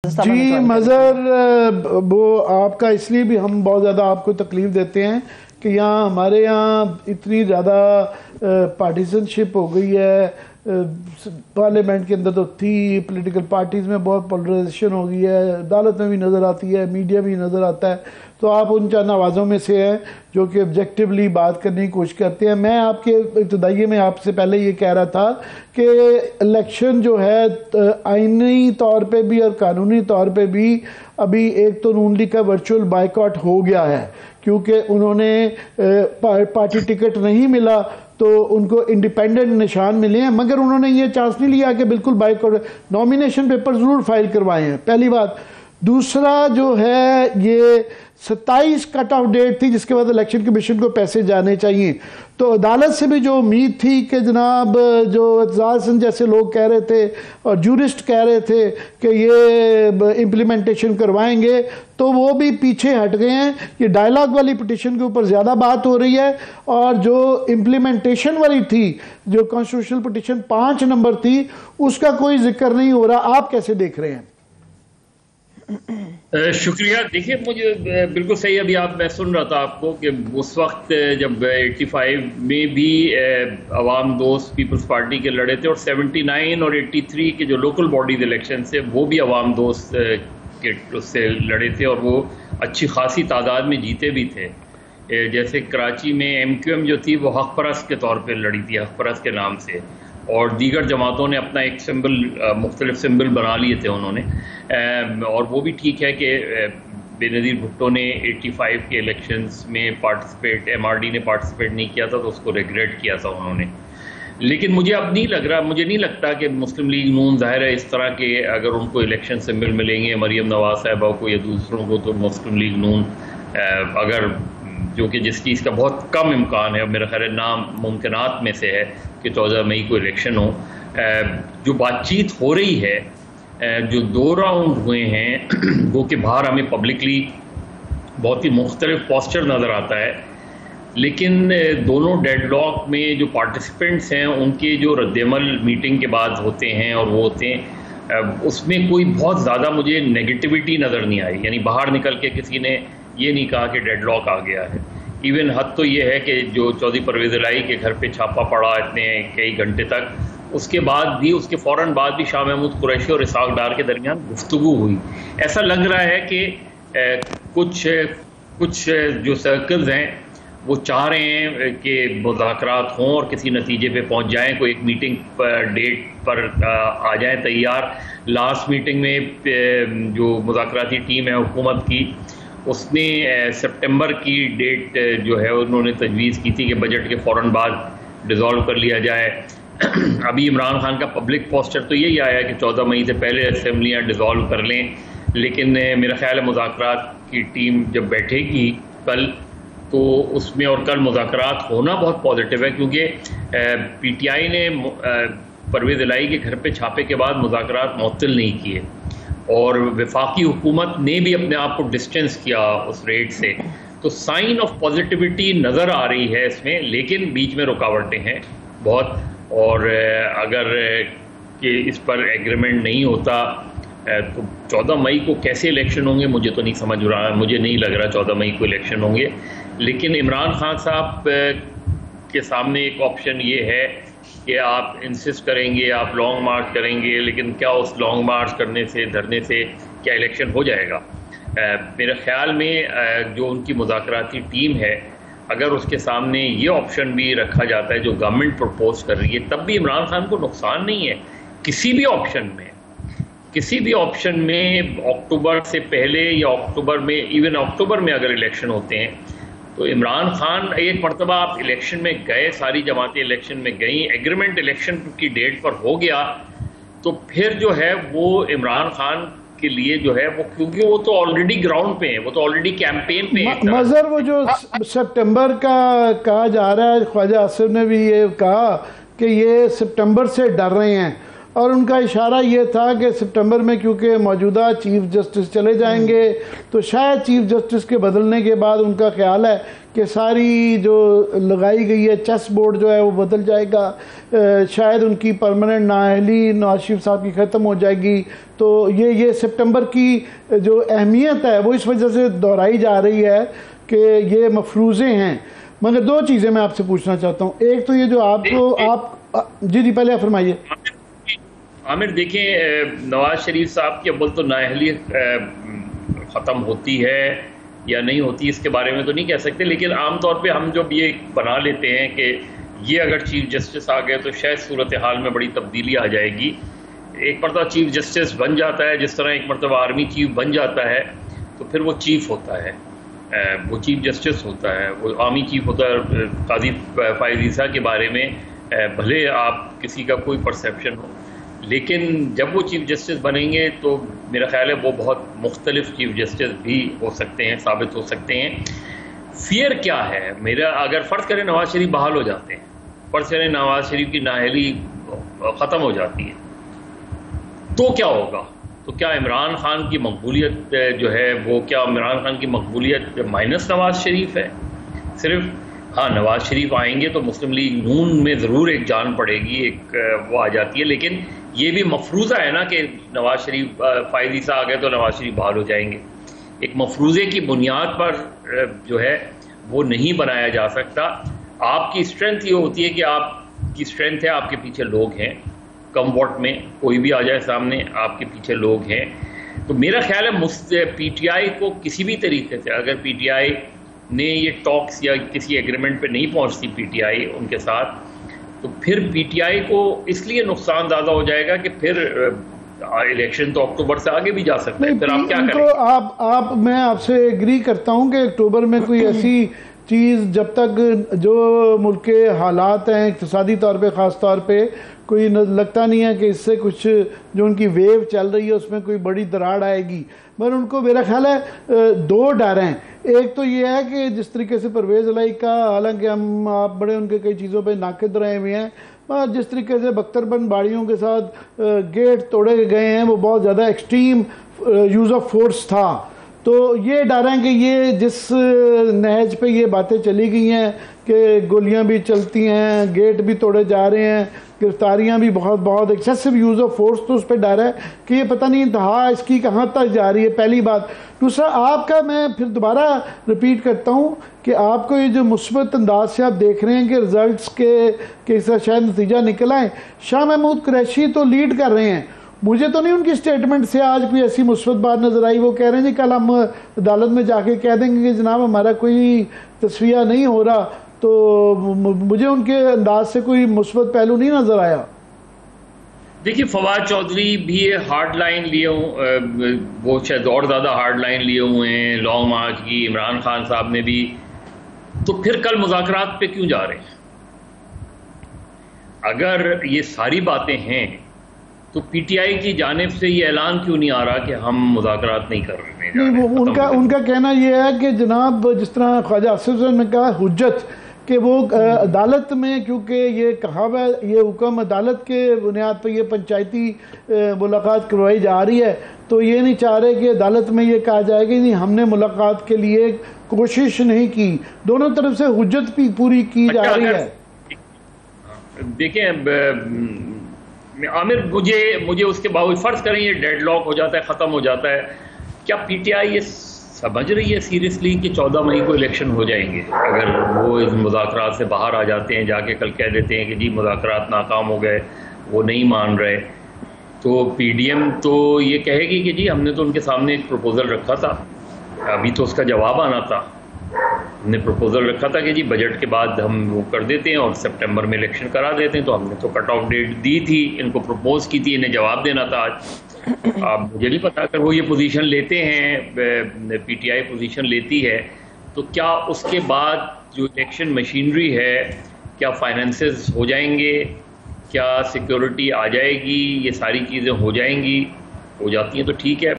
जी मज़र, वो आपका इसलिए भी हम बहुत ज़्यादा आपको तकलीफ़ देते हैं कि यहाँ हमारे यहाँ इतनी ज़्यादा पार्टीजनशिप हो गई है। पार्लियामेंट के अंदर तो थी, पॉलिटिकल पार्टीज़ में बहुत पोलराइजेशन हो गई है, अदालत में भी नज़र आती है, मीडिया भी नज़र आता है। तो आप उन चंद आवाज़ों में से हैं जो कि ऑब्जेक्टिवली बात करने की कोशिश करते हैं। मैं आपके इब्तदाई में आपसे पहले ये कह रहा था कि इलेक्शन जो है आईनी तौर पे भी और कानूनी तौर पे भी अभी एक तो नून लीग का वर्चुअल बाइकआउट हो गया है, क्योंकि उन्होंने पार्टी टिकट नहीं मिला तो उनको इंडिपेंडेंट निशान मिले हैं, मगर उन्होंने ये चांस नहीं लिया कि बिल्कुल बाइकआउट, नॉमिनेशन पेपर ज़रूर फाइल करवाए हैं, पहली बात। दूसरा जो है ये 27 कट ऑफ डेट थी जिसके बाद इलेक्शन कमीशन को पैसे जाने चाहिए। तो अदालत से भी जो उम्मीद थी कि जनाब जो एतजाज़ हसन जैसे लोग कह रहे थे और जूरिस्ट कह रहे थे कि ये इम्प्लीमेंटेशन करवाएंगे, तो वो भी पीछे हट गए हैं। ये डायलॉग वाली पिटिशन के ऊपर ज़्यादा बात हो रही है और जो इम्प्लीमेंटेशन वाली थी, जो कॉन्स्टिट्यूशनल पिटिशन 5 नंबर थी, उसका कोई जिक्र नहीं हो रहा। आप कैसे देख रहे हैं? शुक्रिया। देखिए, मुझे बिल्कुल सही, अभी मैं सुन रहा था आपको कि उस वक्त जब 85 में भी अवाम दोस्त पीपल्स पार्टी के लड़े थे और 79 और 83 के जो लोकल बॉडीज इलेक्शन से वो भी अवाम दोस्त के उससे लड़े थे और वो अच्छी खासी तादाद में जीते भी थे। जैसे कराची में MQM जो थी वो हक परस्त के तौर पर लड़ी थी, हक परस्त के नाम से, और दीगर जमातों ने अपना एक सिंबल, मुख्तलिफ सिंबल बना लिए थे उन्होंने। और वो भी ठीक है कि बेनज़ीर भुट्टो ने 85 के इलेक्शंस में पार्टिसिपेट, MRD ने पार्टिसिपेट नहीं किया था तो उसको रिग्रेट किया था उन्होंने। लेकिन मुझे अब नहीं लग रहा, मुझे नहीं लगता कि मुस्लिम लीग नून, ज़ाहिर है इस तरह के अगर उनको इलेक्शन सिंबल मिलेंगे मरीम नवाज साहिबा को या दूसरों को, तो मुस्लिम लीग नून अगर, जो कि जिस चीज़ का बहुत कम इम्कान है, मेरा ख्याल है नामुमकिनात में से है कि 14 मई को इलेक्शन हो, जो बातचीत हो रही है, जो 2 राउंड हुए हैं वो कि बाहर हमें पब्लिकली बहुत ही मुख्तलिफ पोस्चर नज़र आता है, लेकिन दोनों डेडलॉक में जो पार्टिसिपेंट्स हैं उनके जो रद्दमल मीटिंग के बाद होते हैं और वो होते हैं, उसमें कोई बहुत ज़्यादा मुझे नेगेटिविटी नज़र नहीं आई। यानी बाहर निकल के किसी ने ये नहीं कहा कि डेडलॉक आ गया है। इवन हद तो ये है कि जो चौधरी परवेज़ इलाही के घर पे छापा पड़ा इतने कई घंटे तक, उसके बाद भी, उसके फ़ौरन बाद भी शाह महमूद कुरैशी और इसहाक डार के दरमियान गुफ्तगू हुई। ऐसा लग रहा है कि कुछ जो सर्कल्स हैं वो चाह रहे हैं कि मुज़ाकरात हों और किसी नतीजे पे पहुंच जाएं, कोई एक मीटिंग पर डेट पर आ जाएं तैयार। लास्ट मीटिंग में जो मुज़ाकराती टीम है हुकूमत की, उसने सितंबर की डेट जो है उन्होंने तजवीज़ की थी कि बजट के फ़ौरन बाद डिज़ोल्व कर लिया जाए। अभी इमरान खान का पब्लिक पोस्टर तो यही आया कि 14 मई से पहले असम्बलियाँ डिज़ोल्व कर लें, लेकिन मेरा ख्याल है मुज़ाकरात की टीम जब बैठेगी कल, तो उसमें, और कल मुज़ाकरात होना बहुत पॉजिटिव है, क्योंकि PTI ने परवेज़ इलाही के घर पे छापे के बाद मुज़ाकरात मुअत्तल नहीं किए और वफाकी हुकूमत ने भी अपने आप को डिस्टेंस किया उस रेट से। तो साइन ऑफ पॉजिटिविटी नज़र आ रही है इसमें, लेकिन बीच में रुकावटें हैं बहुत। और अगर कि इस पर एग्रीमेंट नहीं होता तो 14 मई को कैसे इलेक्शन होंगे मुझे तो नहीं समझ रहा, मुझे नहीं लग रहा 14 मई को इलेक्शन होंगे। लेकिन इमरान खान साहब के सामने एक ऑप्शन ये है कि आप इंसिस्ट करेंगे, आप लॉन्ग मार्च करेंगे, लेकिन क्या उस लॉन्ग मार्च करने से, धरने से क्या इलेक्शन हो जाएगा? मेरे ख्याल में जो उनकी मुज़ाकराती टीम है, अगर उसके सामने ये ऑप्शन भी रखा जाता है जो गवर्नमेंट प्रपोज कर रही है, तब भी इमरान खान को नुकसान नहीं है किसी भी ऑप्शन में। किसी भी ऑप्शन में अक्टूबर से पहले या अक्टूबर में, इवन अक्टूबर में अगर इलेक्शन होते हैं, तो इमरान खान, एक मरतबा आप इलेक्शन में गए, सारी जमातें इलेक्शन में गई, एग्रीमेंट इलेक्शन की डेट पर हो गया, तो फिर जो है वो इमरान खान के लिए जो है वो, क्योंकि वो तो ऑलरेडी ग्राउंड पे है, वो तो ऑलरेडी कैंपेन पे है। मज़र, वो जो सितंबर का कहा जा रहा है, ख्वाजा आसिफ ने भी ये कहा कि ये सितंबर से डर रहे हैं, और उनका इशारा ये था कि सितंबर में क्योंकि मौजूदा चीफ जस्टिस चले जाएंगे तो शायद चीफ जस्टिस के बदलने के बाद उनका ख्याल है कि सारी जो लगाई गई है चेस बोर्ड जो है वो बदल जाएगा, शायद उनकी परमानेंट नाअहली नवाज शरीफ साहब की ख़त्म हो जाएगी। तो ये सितंबर की जो अहमियत है वो इस वजह से दोहराई जा रही है कि ये मफरूज़े हैं। मगर दो चीज़ें मैं आपसे पूछना चाहता हूँ। एक तो ये जो आपको आप जी पहले आप फरमाइए। आमिर देखें, नवाज शरीफ साहब की अव्वल तो नाअहली ख़त्म होती है या नहीं होती इसके बारे में तो नहीं कह सकते, लेकिन आमतौर पे हम जब ये बना लेते हैं कि ये अगर चीफ जस्टिस आ गए तो शायद सूरत हाल में बड़ी तब्दीली आ जाएगी। एक मरतबा चीफ जस्टिस बन जाता है, जिस तरह एक मरतबा आर्मी चीफ बन जाता है तो फिर वो चीफ होता है, वो चीफ जस्टिस होता है, वो आर्मी चीफ होता है। काजी फायज़ ईसा के बारे में भले आप किसी का कोई परसेप्शन हो, लेकिन जब वो चीफ जस्टिस बनेंगे तो मेरा ख्याल है वो बहुत मुख्तलिफ चीफ जस्टिस भी हो सकते हैं, साबित हो सकते हैं। फियर क्या है मेरा, अगर फ़र्ज़ करें नवाज शरीफ बहाल हो जाते हैं, फ़र्ज़ करें नवाज शरीफ की नाअहली ख़त्म हो जाती है, तो क्या होगा? तो क्या इमरान खान की मकबूलियत जो है वो, क्या इमरान खान की मकबूलियत माइनस नवाज शरीफ है सिर्फ? हाँ, नवाज शरीफ आएंगे तो मुस्लिम लीग नून में ज़रूर एक जान पड़ेगी, एक वो आ जाती है, लेकिन ये भी मफरूज़ा है ना कि नवाज शरीफ फायज़ ईसा आ गए तो नवाज शरीफ बहाल हो जाएंगे। एक मफरूज़े की बुनियाद पर जो है वो नहीं बनाया जा सकता। आपकी स्ट्रेंथ ये होती है कि आपकी स्ट्रेंथ है, आपके पीछे लोग हैं, कम वोट में कोई भी आ जाए सामने, आपके पीछे लोग हैं। तो मेरा ख्याल है PTI को किसी भी तरीके से, अगर PTI ने ये टॉक्स या किसी एग्रीमेंट पे नहीं पहुंचती PTI उनके साथ, तो फिर PTI को इसलिए नुकसान ज़्यादा हो जाएगा कि फिर इलेक्शन तो अक्टूबर से आगे भी जा सकता है। फिर आप क्या करेंगे? मैं आपसे एग्री करता हूं कि अक्टूबर में कोई ऐसी चीज़, जब तक जो मुल्क के हालात हैं इक़्तिसादी तौर पे ख़ास तौर पे, कोई लगता नहीं है कि इससे कुछ जो उनकी वेव चल रही है उसमें कोई बड़ी दरार आएगी। मगर उनको मेरा ख्याल है दो डर हैं। एक तो ये है कि जिस तरीके से परवेज़ इलाही का, हालांकि आप बड़े उनके कई चीज़ों पे नाक़िद रहे हुए हैं, और जिस तरीके से बख्तरबंद बाड़ियों के साथ गेट तोड़े गए हैं वो बहुत ज़्यादा एक्सट्रीम यूज़ ऑफ फोर्स था। तो ये डर है कि ये जिस नहज पे ये बातें चली गई हैं कि गोलियां भी चलती हैं, गेट भी तोड़े जा रहे हैं, गिरफ्तारियां भी बहुत एक्सेसिव यूज़ ऑफ फोर्स, तो उस पर डर है कि ये पता नहीं इंतहा इसकी कहाँ तक जा रही है, पहली बात। दूसरा, आपका मैं फिर दोबारा रिपीट करता हूँ कि आपको ये जो मुस्बत अंदाज से आप देख रहे हैं कि रिज़ल्ट्स के इस शायद नतीजा निकल आए, शाह महमूद कुरैशी तो लीड कर रहे हैं। मुझे तो नहीं उनकी स्टेटमेंट से आज कोई ऐसी मुस्बत बात नज़र आई। वो कह रहे हैं जी कल हम अदालत में जाके कह देंगे कि जनाब हमारा कोई तस्वीया नहीं हो रहा, तो मुझे उनके अंदाज से कोई मुस्बत पहलू नहीं नज़र आया। देखिए, फवाद चौधरी भी हार्ड लाइन लिए वो शायद और ज़्यादा हार्ड लाइन लिए हुए हैं लॉन्ग मार्च की, इमरान खान साहब ने भी। तो फिर कल मुज़ाकरात पे क्यों जा रहे हैं? अगर ये सारी बातें हैं तो PTI की जानिब से ये ऐलान क्यों नहीं आ रहा कि हम मुज़ाकरात नहीं कर रहे हैं? उनका कहना यह है कि जनाब जिस तरह ख्वाजा आसिफ ने कहा हुज्जत कि वो अदालत में, क्योंकि ये कहावत, ये हुक्म अदालत के बुनियाद पर ये पंचायती मुलाकात करवाई जा रही है, तो ये नहीं चाह रहे कि अदालत में ये कहा जाएगा नहीं हमने मुलाकात के लिए कोशिश नहीं की। दोनों तरफ से हुज्जत भी पूरी की जा रही है। देखिए आमिर, मुझे उसके बावजूद फ़र्ज़ करें ये डेडलॉक हो जाता है, ख़त्म हो जाता है, क्या PTI ये समझ रही है सीरियसली कि 14 मई को इलेक्शन हो जाएंगे? अगर वो इस मुज़ाकरात से बाहर आ जाते हैं, जाके कल कह देते हैं कि जी मुज़ाकरात नाकाम हो गए, वो नहीं मान रहे, तो PDM तो ये कहेगी कि जी हमने तो उनके सामने एक प्रपोज़ल रखा था, अभी तो उसका जवाब आना था। हमने प्रपोज़ल रखा था कि जी बजट के बाद हम वो कर देते हैं और सितंबर में इलेक्शन करा देते हैं, तो हमने तो कट ऑफ डेट दी थी, इनको प्रपोज़ की थी, इन्हें जवाब देना था आज। अब मुझे नहीं पता अगर वो ये पोजीशन लेते हैं, PTI पोजीशन लेती है, तो क्या उसके बाद जो इलेक्शन मशीनरी है, क्या फाइनेंसेस हो जाएंगे, क्या सिक्योरिटी आ जाएगी, ये सारी चीज़ें हो जाएंगी? हो जाती हैं तो ठीक है।